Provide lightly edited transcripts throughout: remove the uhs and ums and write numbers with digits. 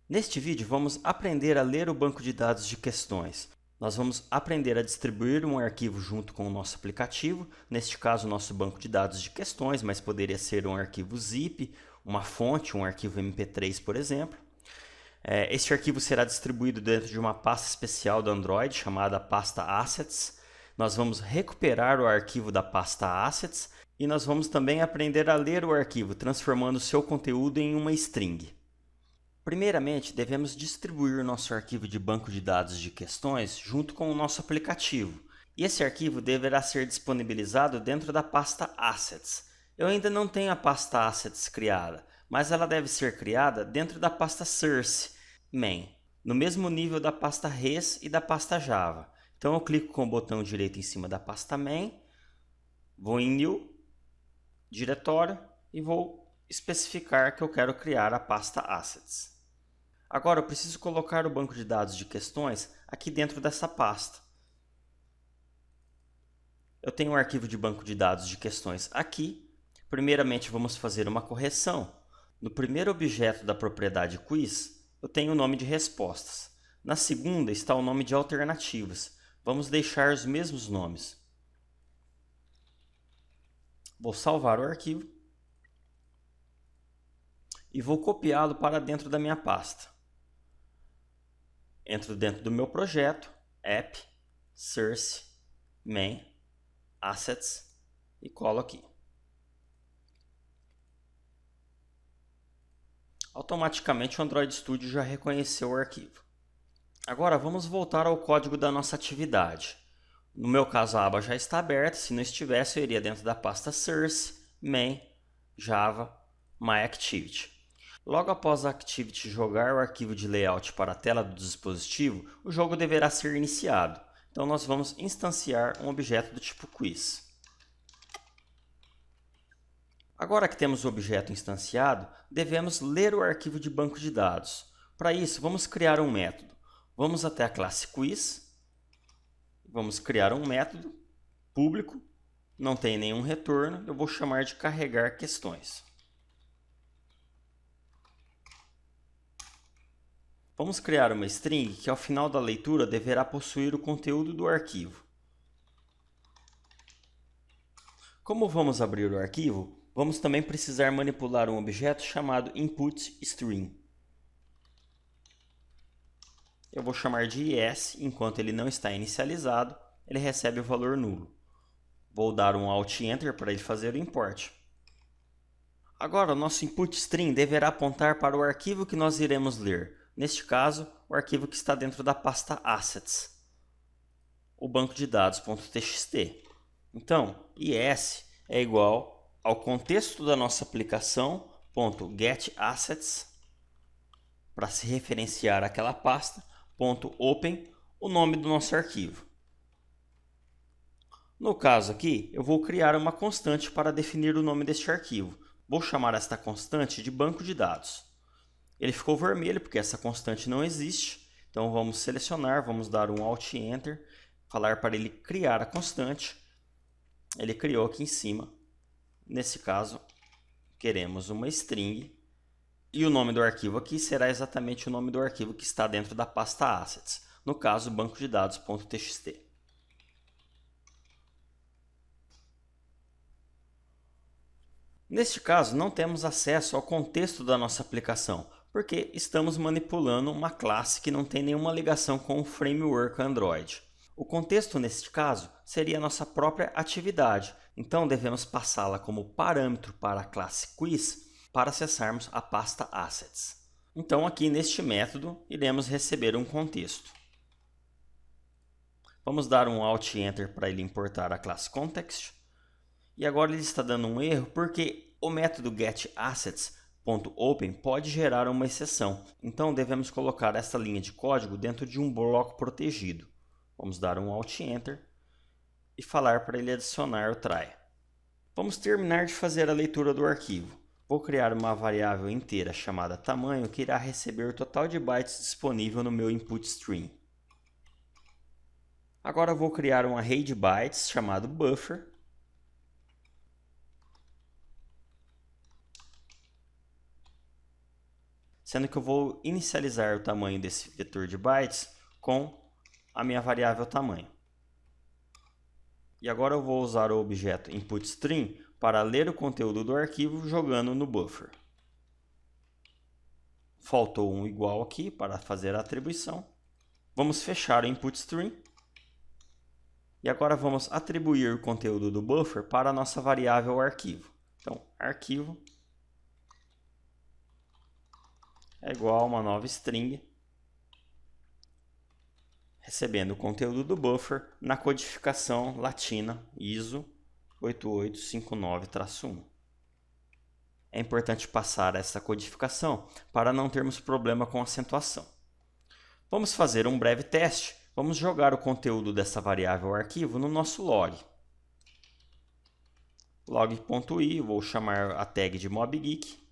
Neste vídeo vamos aprender a ler o banco de dados de questões. Nós vamos aprender a distribuir um arquivo junto com o nosso aplicativo, neste caso o nosso banco de dados de questões, mas poderia ser um arquivo zip, uma fonte, um arquivo MP3, por exemplo. Este arquivo será distribuído dentro de uma pasta especial do Android chamada pasta Assets. Nós vamos recuperar o arquivo da pasta Assets e nós vamos também aprender a ler o arquivo, transformando seu conteúdo em uma string. Primeiramente, devemos distribuir nosso arquivo de banco de dados de questões junto com o nosso aplicativo. E esse arquivo deverá ser disponibilizado dentro da pasta Assets. Eu ainda não tenho a pasta Assets criada, mas ela deve ser criada dentro da pasta Source, main, no mesmo nível da pasta Res e da pasta Java. Então eu clico com o botão direito em cima da pasta main, vou em New, diretório e vou especificar que eu quero criar a pasta Assets. Agora eu preciso colocar o banco de dados de questões aqui dentro dessa pasta. Eu tenho um arquivo de banco de dados de questões aqui. Primeiramente vamos fazer uma correção. No primeiro objeto da propriedade quiz, eu tenho o nome de respostas. Na segunda está o nome de alternativas. Vamos deixar os mesmos nomes. Vou salvar o arquivo e vou copiá-lo para dentro da minha pasta. Entro dentro do meu projeto, App, Source, Main, Assets e colo aqui. Automaticamente o Android Studio já reconheceu o arquivo. Agora vamos voltar ao código da nossa atividade. No meu caso a aba já está aberta, se não estivesse eu iria dentro da pasta Source, Main, Java, MyActivity. Logo após a Activity jogar o arquivo de layout para a tela do dispositivo, o jogo deverá ser iniciado. Então nós vamos instanciar um objeto do tipo quiz. Agora que temos o objeto instanciado, devemos ler o arquivo de banco de dados. Para isso, vamos criar um método. Vamos até a classe quiz, vamos criar um método público, não tem nenhum retorno, eu vou chamar de carregar questões. Vamos criar uma string que ao final da leitura deverá possuir o conteúdo do arquivo. Como vamos abrir o arquivo, vamos também precisar manipular um objeto chamado inputString. Eu vou chamar de is, enquanto ele não está inicializado, ele recebe o valor nulo. Vou dar um Alt Enter para ele fazer o import. Agora o nosso inputString deverá apontar para o arquivo que nós iremos ler. Neste caso, o arquivo que está dentro da pasta Assets, o banco de dados.txt. Então, is é igual ao contexto da nossa aplicação, .getAssets, para se referenciar àquela pasta, .open, o nome do nosso arquivo. No caso aqui, eu vou criar uma constante para definir o nome deste arquivo. Vou chamar esta constante de banco de dados. Ele ficou vermelho porque essa constante não existe, então vamos selecionar, vamos dar um Alt Enter, falar para ele criar a constante. Ele criou aqui em cima. Nesse caso, queremos uma string e o nome do arquivo aqui será exatamente o nome do arquivo que está dentro da pasta Assets, no caso banco de dados.txt. Neste caso, não temos acesso ao contexto da nossa aplicação, porque estamos manipulando uma classe que não tem nenhuma ligação com o framework Android. O contexto, neste caso, seria a nossa própria atividade, então devemos passá-la como parâmetro para a classe quiz para acessarmos a pasta Assets. Então, aqui neste método, iremos receber um contexto. Vamos dar um Alt Enter para ele importar a classe Context. E agora ele está dando um erro porque o método getAssets.open pode gerar uma exceção. Então devemos colocar essa linha de código dentro de um bloco protegido. Vamos dar um Alt Enter e falar para ele adicionar o try. Vamos terminar de fazer a leitura do arquivo. Vou criar uma variável inteira chamada tamanho que irá receber o total de bytes disponível no meu input string. Agora vou criar um array de bytes chamado buffer. sendo que eu vou inicializar o tamanho desse vetor de bytes com a minha variável tamanho. E agora eu vou usar o objeto inputString para ler o conteúdo do arquivo jogando no buffer. Faltou um igual aqui para fazer a atribuição. Vamos fechar o inputString. E agora vamos atribuir o conteúdo do buffer para a nossa variável arquivo. Então, arquivo é igual a uma nova string, recebendo o conteúdo do buffer na codificação latina ISO 8859-1. É importante passar essa codificação para não termos problema com acentuação. Vamos fazer um breve teste. Vamos jogar o conteúdo dessa variável arquivo no nosso log. Log.i, vou chamar a tag de mobgeek.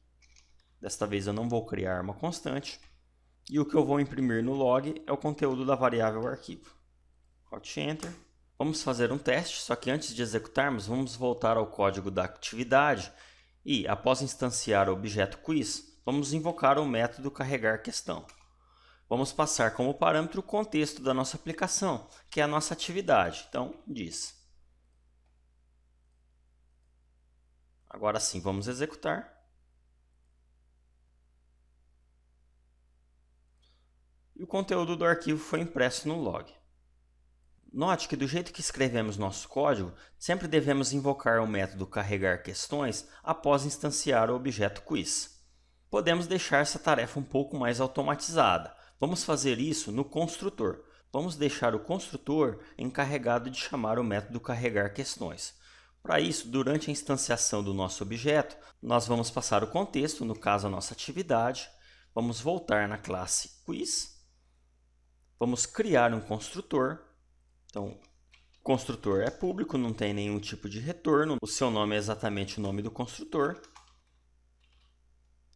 Desta vez eu não vou criar uma constante. E o que eu vou imprimir no log é o conteúdo da variável arquivo. Alt Enter. Vamos fazer um teste, só que antes de executarmos, vamos voltar ao código da atividade e, após instanciar o objeto quiz, vamos invocar o método carregar_questão. Vamos passar como parâmetro o contexto da nossa aplicação, que é a nossa atividade. Então, diz. Agora sim, vamos executar. E o conteúdo do arquivo foi impresso no log. Note que do jeito que escrevemos nosso código, sempre devemos invocar o método carregar_questões após instanciar o objeto quiz. Podemos deixar essa tarefa um pouco mais automatizada. Vamos fazer isso no construtor. Vamos deixar o construtor encarregado de chamar o método carregar_questões. Para isso, durante a instanciação do nosso objeto, nós vamos passar o contexto, no caso a nossa atividade. Vamos voltar na classe quiz. Vamos criar um construtor. Então, o construtor é público, não tem nenhum tipo de retorno. O seu nome é exatamente o nome do construtor.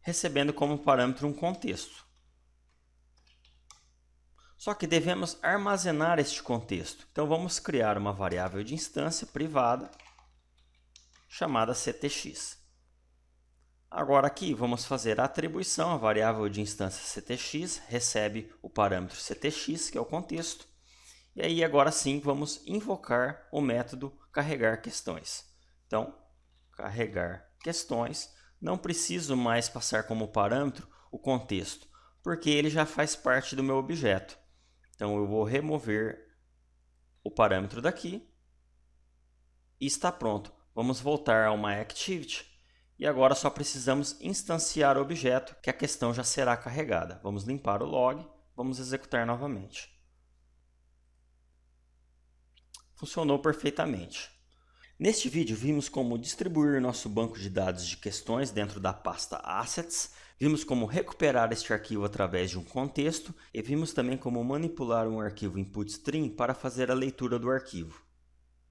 Recebendo como parâmetro um contexto. Só que devemos armazenar este contexto. Então, vamos criar uma variável de instância privada chamada ctx. Agora aqui vamos fazer a atribuição. A variável de instância ctx recebe o parâmetro ctx, que é o contexto. E aí agora sim vamos invocar o método carregar_questões. Então, carregar_questões, não preciso mais passar como parâmetro o contexto, porque ele já faz parte do meu objeto. Então eu vou remover o parâmetro daqui e está pronto. Vamos voltar a uma activity e agora só precisamos instanciar o objeto, que a questão já será carregada. Vamos limpar o log, vamos executar novamente. Funcionou perfeitamente. Neste vídeo vimos como distribuir nosso banco de dados de questões dentro da pasta Assets, vimos como recuperar este arquivo através de um contexto e vimos também como manipular um arquivo inputString para fazer a leitura do arquivo.